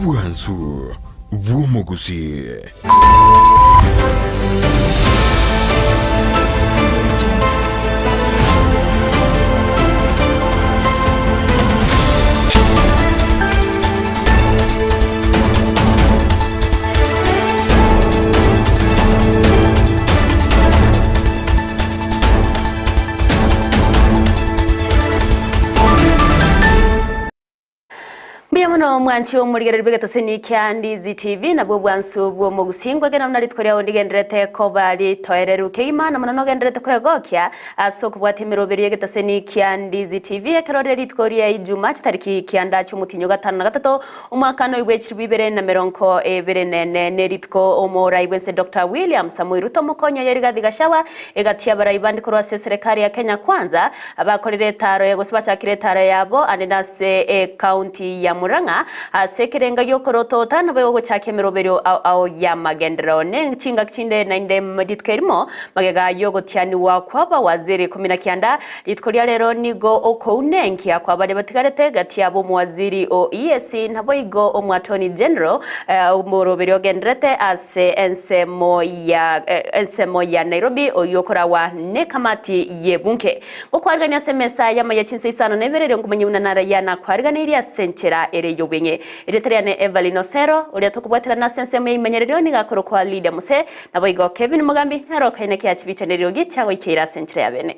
Bwansu bw'omuguzi. Biamono mwanchi omurigere ribegeta seni Kyandizi TV nabwo bwansu bwo mugusingwa gena mnari tkoria ondigendrete kobali toereru keimana mnano gendrete kwegokya aso kubwatemero berigeta seni Kyandizi TV ekaroreri tkoria ijuma tariki kyanda cyumutinyo gatanu na gatatu umwakano ibwechibibere na meronko eberenene neritko omora ibwense Dr. William Samuel Ruto mukonyo yerigathi gashawa egatia barayibandi korwa serikali ya Kenya Kwanza abakorere taro yegosiba cyakire taro yabo anenase county ya Muranga sekerenga yokoroto tana bayo cyakemero bero ao ya magendero ne chinga kinde nainde maditkerimo magega yogo tyani wa kwaba waziri 19 litkoria rero nigo okounenki akwa bale batigarete gati abo muwaziri o EAC nabo igo omwatoni general umurobero gendrete ase ensemo ya Nairobi oyokora wa ne kamati yebunke okwarganya semesa ya mayachinse isano neberere ngumenyuna nara yana kwarganira senchera ereyo benye ereteriane Evelyn Osero uri tukubwatira na sense mu imenyerero ni gakoro kwa Lydia Muse nabo igo Kevin Mugambi naro kaine kya kibicenero gicawe ikira senchera ya bene.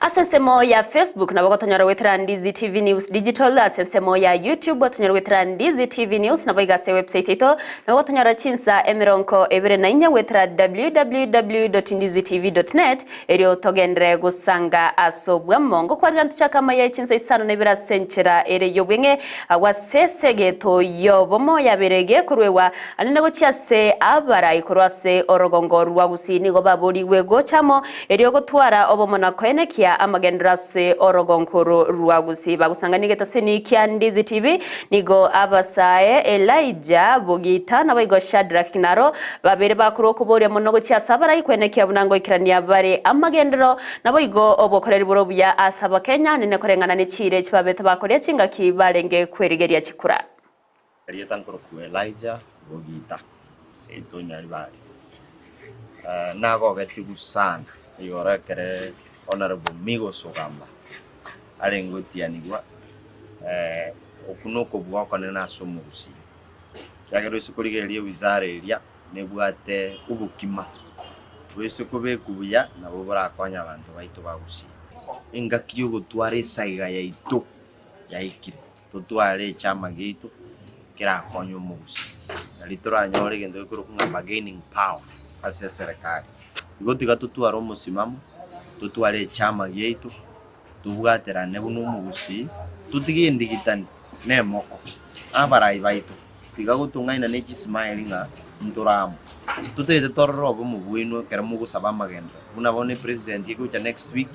Asensemo ya Facebook na bagotonyora wetera Ndizi TV News Digital, asensemo ya YouTube batonyora wetera Ndizi TV News na bagase website ito na bagotonyora chinsa emironko ebere na inya wetera www.ndizitv.net eryo togendre gusanga asobwa mongo kwa gantu chakama ya chinsa isano nebera senchera ere yobwenge wasesege to yobomo yaberege kurwewa anenego cyase abara ikorwase orogongo rwagusini go baburi wego chamo eryo gotwara obomona kwenekia amagendrase orogonkuru ruagusi bagusanga nigeta seni Kyandizi TV nigo abasaye Elijah Bugita nabayigo Shadrack Kinaro babere bakuru kubore monogo cyasabara ikwenekia bunango ikirania bare amagendero nabayigo obokorera buro bya asaba Kenya nene korengana n'ikire kibabeta bakoreye kinga kibarenge kwerigeria kikura Tankoro ku Elijah Bugita seito nyari bari nago gati gusana yora kere Honorable Migo Sogamba alengotia nigwa okunoko bwako nena somusi kyagero sikoligerie wizara eria nebwate ubukima wese kobe kubuya nabo barakonya abantu baito bagusi ingakyo gutware saiga yaito yaikire tutware chama gitu kira konyo mugusi nalitora nyore gendo kuro kunga gaining power ase serikali igotiga tutwara umusimamo tutware chama yetu tubwaterane buno mugusi tutigendigitani nemoko abarai baito tiga gutungaina neji smilinga nturamo tutete torrobo mugwino kera mugusaba magendo buna bone president yikucha next week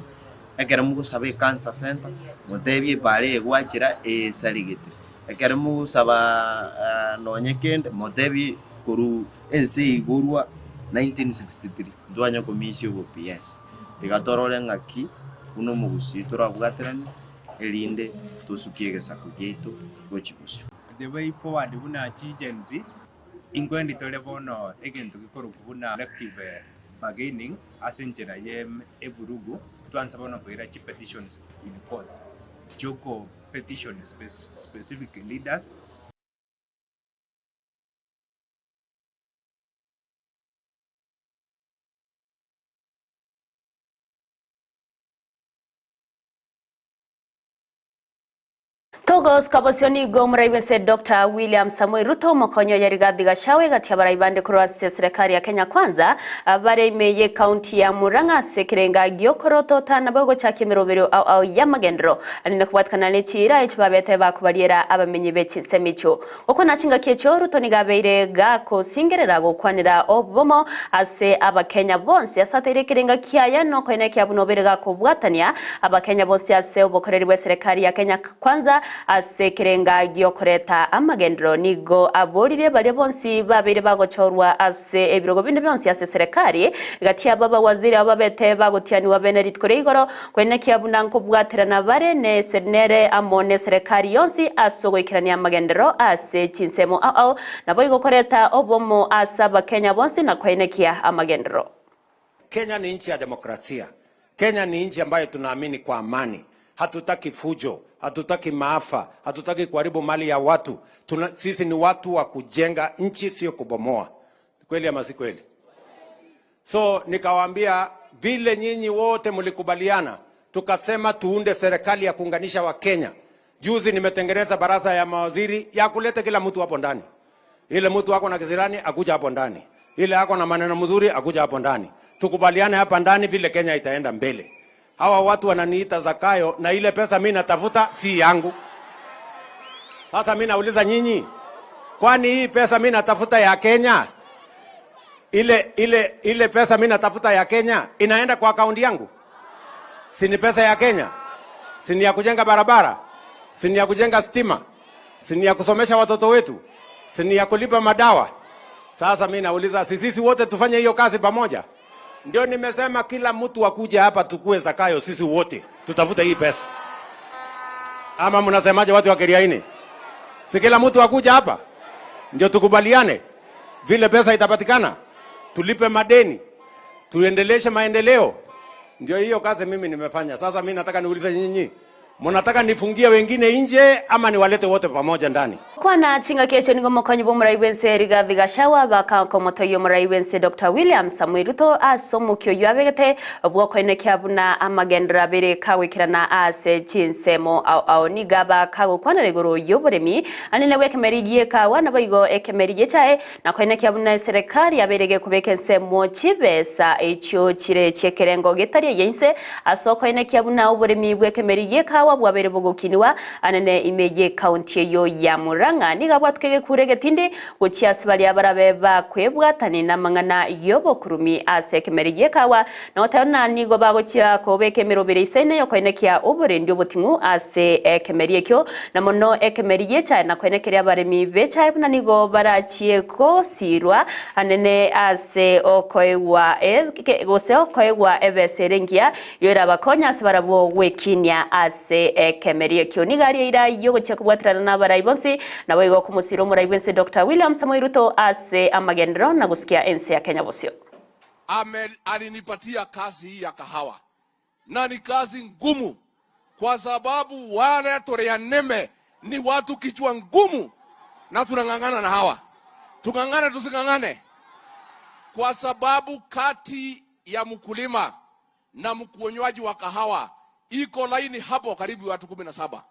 ekera mugusabe cancer center mutebye bare egwachira saligete ekera mugusaba nonyekende mutebye kuru ense igurwa 1963 ndwanya komisio go PS tigatorole ngaki uno mugusi turabwaterane elinde tusukiege sakugeto gochibusyo the way forward buna agency ingwendi tole bono egento gikoro kubuna collective bargaining asenjera yem eburugu twanza bono kwera petitions in courts joko petition specific leaders Togos kabosioni gomra ibese Dr. William Samuel Ruto mokonyo yarigathi gashawe gati abarayibande kurwa serikali ya Kenya Kwanza abaremeye county ya Muranga sekerenga gyokoroto tana bogo cyakemerobero au yamagendro anine kubatkana n'ekira ekibabete bakubariera abamenyi beki semicho uko nakinga kyecho Ruto nigabeire gako singerera gukwanira obomo ase abakenya bonse asatere kerenga kyaya no kwene kyabunobere gako bwatania abakenya bonse ase obokoreri bwe serikali ya Kenya Kwanza ase kirenga gyokoreta amagendero nigo aborire bari bonsi babiri bagochorwa ase ebirogo binde byonsi ase serikali gati ababa waziri ababete bagotiani wa Benedict Igoro kwene kiabuna nkobwaterana bare ne senere amone serikali yonsi asogoikirania amagendero ase chinsemo nabo igokoreta obomo asaba Kenya bonsi na kwainekia amagendero. Kenya ni nchi ya demokrasia. Kenya ni nchi ambayo tunaamini kwa amani. Hatutaki fujo, hatutaki maafa, hatutaki kuharibu mali ya watu. Sisi ni watu wa kujenga nchi, sio kubomoa. Kweli ama si kweli? So nikawaambia vile nyinyi wote mlikubaliana, tukasema tuunde serikali ya kuunganisha wa Kenya. Juzi nimetengeneza baraza ya mawaziri ya kuleta kila mtu hapo ndani. Ile mtu wako na kisirani akuja hapo ndani. Ile ako na maneno mzuri akuja hapo ndani. Tukubaliane hapa ndani vile Kenya itaenda mbele. Hawa watu wananiita Zakayo na ile pesa mimi natafuta si yangu. Sasa mimi nauliza kwani hii pesa mimi natafuta ya Kenya? Ile pesa mimi natafuta ya Kenya inaenda kwa akaunti yangu? Si ni pesa ya Kenya? Si ni ya kujenga barabara? Si ni ya kujenga stima? Si ni ya kusomesha watoto wetu? Si ni ya kulipa madawa? Sasa mimi nauliza sisi wote tufanye hiyo kazi pamoja. Ndio nimesema kila mtu akuje hapa tukue Zakayo sisi wote. Tutafuta hii pesa. Ama mnasemaje watu wa Keriaini? Si kila mtu akuje hapa. Ndio tukubaliane vile pesa itapatikana. Tulipe madeni. Tuendeleshe maendeleo. Ndio hiyo kazi mimi nimefanya. Sasa mimi nataka niulize nyinyi. Mnataka nifungie wengine nje ama niwalete wote pamoja ndani? Kwana chinga keche nigo mokonyi bo muraibense Rigathi Gachagua baka motoyo muraibense Dr. William Samoei Ruto asomukyo yabegete obwo kwene kyabuna amagendera bere kawikirana ase chinsemo au nigaba kago kwana regoro yoboremi anene wekemerigie kawana boigo ekemerigie chae na kwene kyabuna serikali yaberege kubeke nsemo chibesa echo chire chekerengo getari yense asoko ene kyabuna oboremi bwekemerigie kawa bwabere bogokiniwa anene imeje county yo ya Murang'a nigabwatwege kurege tindi gochiasi bali abarabe bakwebwatani na mangana yobo kurumi asekemerigie kawa na otana nigo bagochia kobeke mirobere isene yo kwenekia oborendi obotingu ase ekemerie kyo na mono ekemerie cha na kwenekeria baremi becha na nigo barachie ko sirwa anene ase okoewa gose okoewa ebeserengia yora bakonya sibarabo wekinya ase ekemerie kyo nigari ira yogo chekubwatrana na baraibonsi na wego kumusiro muraibense Dr. William Samoei Ruto ase amagendero na gusikia ensi ya Kenya bosio. Alinipatia kazi hii ya kahawa na ni kazi ngumu kwa sababu wale Torea Neme ni watu kichwa ngumu na tunangangana na hawa. Tungangane tusingangane kwa sababu kati ya mkulima na mkuonywaji wa kahawa iko laini hapo karibu watu 17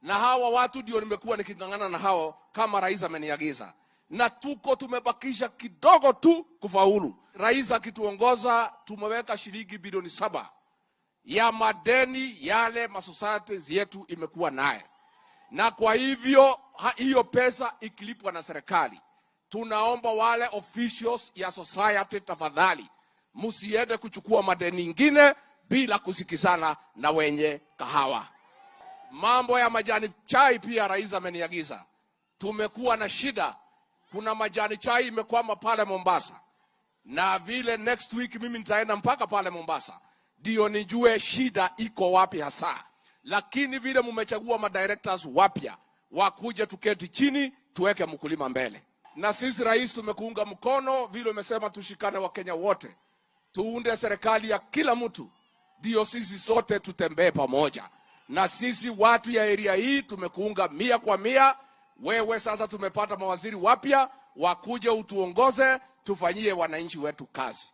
na hawa watu ndio nimekuwa nikingangana na hao kama rais ameniagiza na tumebakisha kidogo tu kufaulu. Rais akituongoza tumeweka shilingi bilioni 7 ya madeni yale masocieties yetu imekuwa naye, na kwa hivyo hiyo pesa ikilipwa na serikali tunaomba wale officials ya society tafadhali msiende kuchukua madeni ingine bila kusikizana na wenye kahawa. Mambo ya majani chai pia rais ameniagiza. Tumekuwa na shida, kuna majani chai imekwama pale Mombasa na vile next week mimi nitaenda mpaka pale Mombasa ndio nijue shida iko wapi hasa. Lakini vile mumechagua madirectors wapya wakuje tuketi chini tuweke mkulima mbele, na sisi rais tumekuunga mkono vile umesema tushikane wa Kenya wote tuunde serikali ya kila mtu ndio sisi sote tutembee pamoja. Na sisi watu ya area hii tumekuunga 100%. Wewe sasa tumepata mawaziri wapya wakuje utuongoze tufanyie wananchi wetu kazi.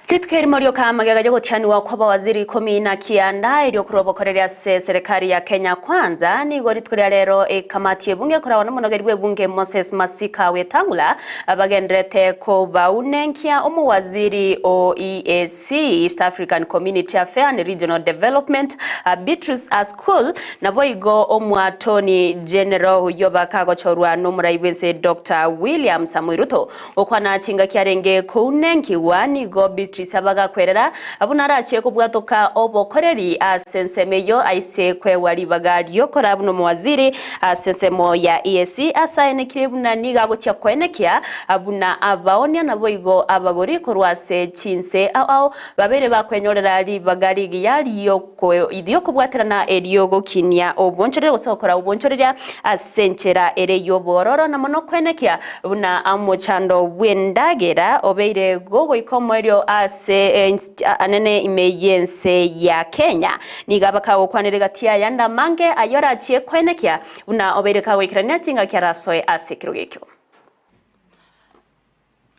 Litkeri Mario Kamagega jogo tianwa kwa waziri 10 na kianda ilio kurobokorera serikali ya Kenya Kwanza ni goritkorera rero kamati bunge kora wana monogeri bunge Moses Masika Wetangula abagendrete ko baunenkia waziri OEAC East African Community Affairs and Regional Development Beatrice Askul na boigo omwatoni general yobaka gochorwa no muraibense Dr. William Samoei Ruto okwana chinga kiarenge ko unenkiwa ni go Beatrice Abagakwerera abuna araciye kubwatoka obokoreri asensemeyo aise kwewali bagaryo korabuno muwaziri asensemo ya EAC asaine kirebuna nigabo cya kwenekia abuna abaonia naboigo abagori korwase chinse au babere bakwenyorera libagari yaliyo ko idio kubwaterana eriyo gokinia obonchore gusokora obonchorera asenchera ereyo bororo na mono kwenekia buna amochando bwendagera obeire gogo ikomorio ase anene imeyense ya Kenya nigaba kawo kwanere gatia yanda mange ayora chie kwenekia buna obeire kawo ikrania chinga kyarasoe ase kirogekyo.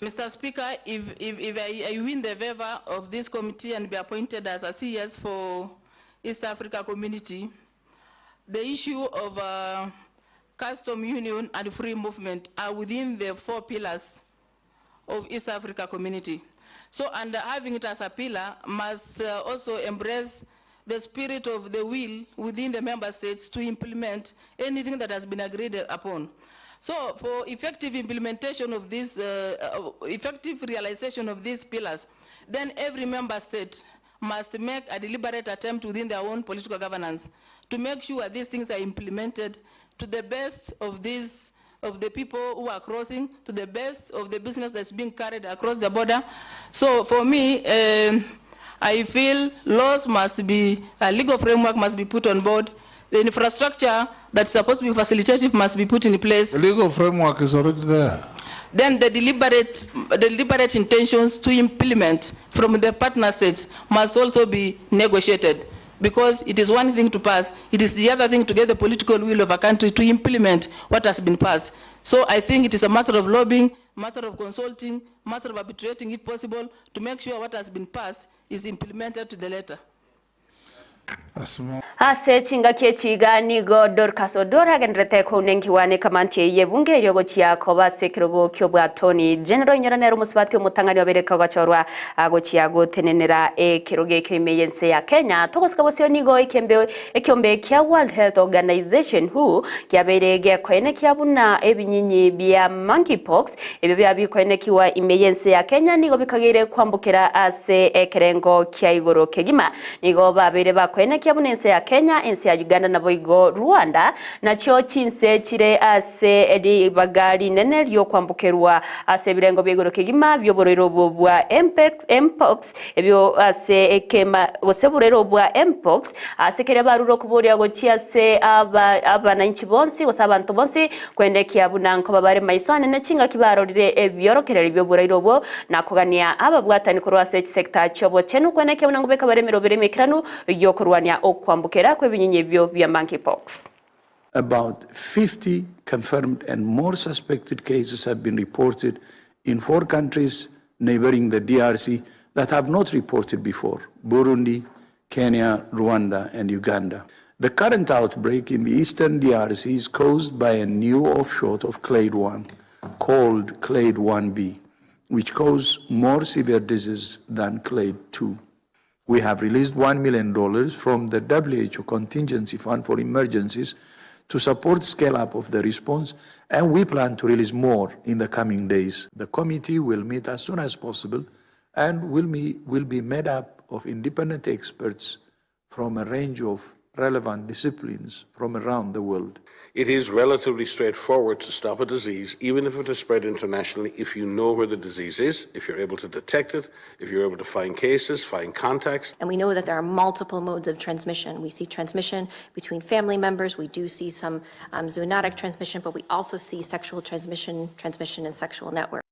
Mr. Speaker, if I win the favor of this committee and be appointed as a CS for East Africa Community, the issue of custom union and free movement are within the 4 pillars of East Africa Community. So, and having it as a pillar must also embrace the spirit of the will within the member states to implement anything that has been agreed upon. So for effective implementation of this, effective realization of these pillars, then every member state must make a deliberate attempt within their own political governance to make sure these things are implemented to the best of these, of the people who are crossing, to the best of the business that's being carried across the border. So for me, I feel laws must be, a legal framework must be put on board. The infrastructure that's supposed to be facilitative must be put in place. The legal framework is already there. Then the deliberate intentions to implement from the partner states must also be negotiated, because it is one thing to pass, it is the other thing to get the political will of a country to implement what has been passed. So I think it is a matter of lobbying, matter of consulting, matter of arbitrating if possible, to make sure what has been passed is implemented to the letter. Ase chinga kechiga nigo Dorcas Odora gendrete konenki wane kamantie yebunge yogo chia koba sekirogo kyobwa Tony General nyaranero musbati umutangani wabereka gachorwa agochia gotenenera kiroge kyemeyense ya Kenya togoska bosyo nigo ekyombe kya World Health Organization hu kyaberege kwene kyabuna ebinyinyi bya monkeypox ebyo bikwenekiwa imeyense ya Kenya nigo bikagere kwambukira ase ekerengo kya igoro kegima nigo babere kwene kyabunense ya Kenya ense ya Uganda na boigo Rwanda na cyo chinse chire ase edi bagari nene lyo kwambukerwa ase birengo byegoro kegima byoborero bwa mpox ebyo ase ekema boseborero bwa mpox ase kere baruro kuboria go chiase aba nanchi bonsi osabantu bonsi kwende kyabunanko babare maisone ne chinga kibarorire ebyorokerera byoborero bo nakugania aba bwatani korwa ase sector chobo chenu kwene kyabunango beka baremero biremekiranu yo kurwania okwambukera kwebinyinyi byo bya monkeypox. About 50 confirmed and more suspected cases have been reported in 4 countries neighboring the DRC that have not reported before: Burundi, Kenya, Rwanda, and Uganda. The current outbreak in the eastern DRC is caused by a new offshoot of Clade 1 called Clade 1b, which causes more severe disease than Clade 2. We have released $1 million from the WHO Contingency Fund for Emergencies to support scale-up of the response, and we plan to release more in the coming days. The committee will meet as soon as possible and will be made up of independent experts from a range of relevant disciplines from around the world. It is relatively straightforward to stop a disease, even if it is spread internationally, if you know where the disease is, if you're able to detect it, if you're able to find cases, find contacts. And we know that there are multiple modes of transmission. We see transmission between family members. We do see some zoonotic transmission, but we also see sexual transmission and sexual networks.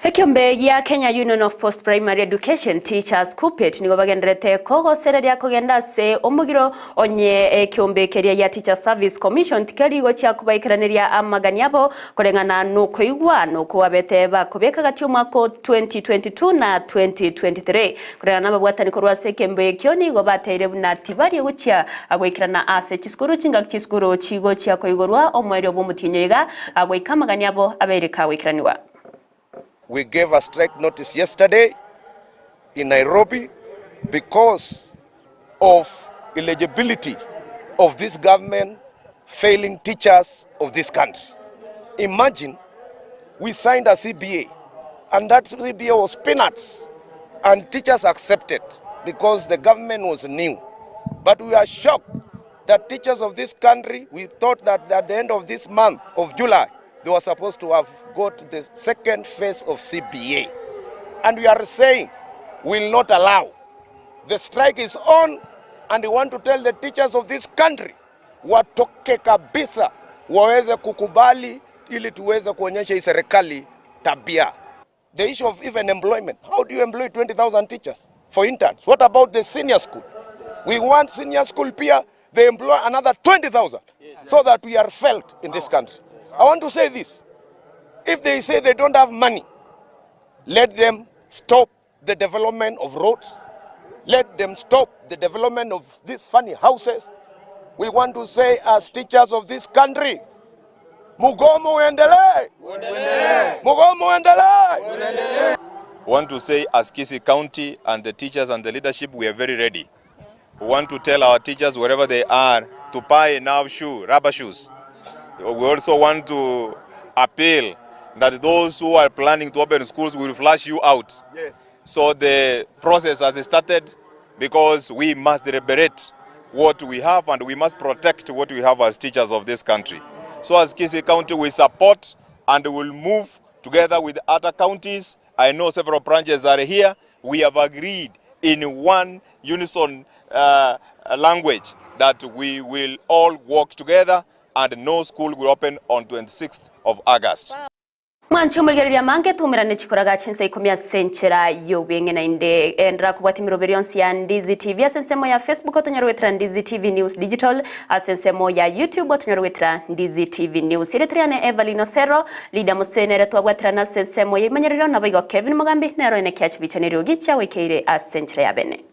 Ekyombe ya Kenya Union of Post-Primary Education Teachers Kupet nigo bagendrete kogo sereri akogenda se omugiro onye ekyombe keria ya Teacher Service Commission tikali go kya kubaikiraneria amagani yabo kolengana nuko igwano ko abete bakobeka gati umwako 2022 na 2023 kolengana babwatani korwa se kembe kyoni go batere na tibari gucya agwikirana ase kiskuru kinga kiskuru kigo kya koigorwa omwero bomutinyega agwikamagani yabo abereka wikiraniwa. We gave a strike notice yesterday in Nairobi because of illegibility of this government failing teachers of this country. Imagine we signed a CBA and that CBA was peanuts and teachers accepted because the government was new. But we are shocked that teachers of this country, we thought that at the end of this month of July, they were supposed to have got the second phase of CBA. And we are saying, we will not allow. The strike is on, and we want to tell the teachers of this country, watoke kabisa, waweze kukubali ili tuweze kuonyesha hii serikali tabia. The issue of even employment. How do you employ 20,000 teachers for interns? What about the senior school? We want senior school peer, they employ another 20,000 so that we are felt in this country. I want to say this. If they say they don't have money, let them stop the development of roads. Let them stop the development of these funny houses. We want to say as teachers of this country, Mugomo uendelee! Mugomo uendelee! Want to say as Kisii County and the teachers and the leadership, we are very ready. We want to tell our teachers wherever they are to buy enough rubber shoes. We also want to appeal that those who are planning to open schools will flush you out. Yes. So the process has started because we must liberate what we have and we must protect what we have as teachers of this country. So as Kisii County, we support and will move together with other counties. I know several branches are here. We have agreed in one unison language that we will all work together and no school will open on 26th of August. Mwanchi umulgereria mange tumirane chikoraga chinsa ikomia senchera yobenge na inde endra kubwati miroberi ya Ndizi TV asensemo ya Facebook otonyorwetra Ndizi TV News Digital asensemo ya YouTube otonyorwetra Ndizi TV News iretriane Evelyn Osero Lida Musenere twabwatra na asensemo ya imanyerero nabigo Kevin Mugambi nero ene kiachibicha niryo gicha wekeire asenchera ya bene.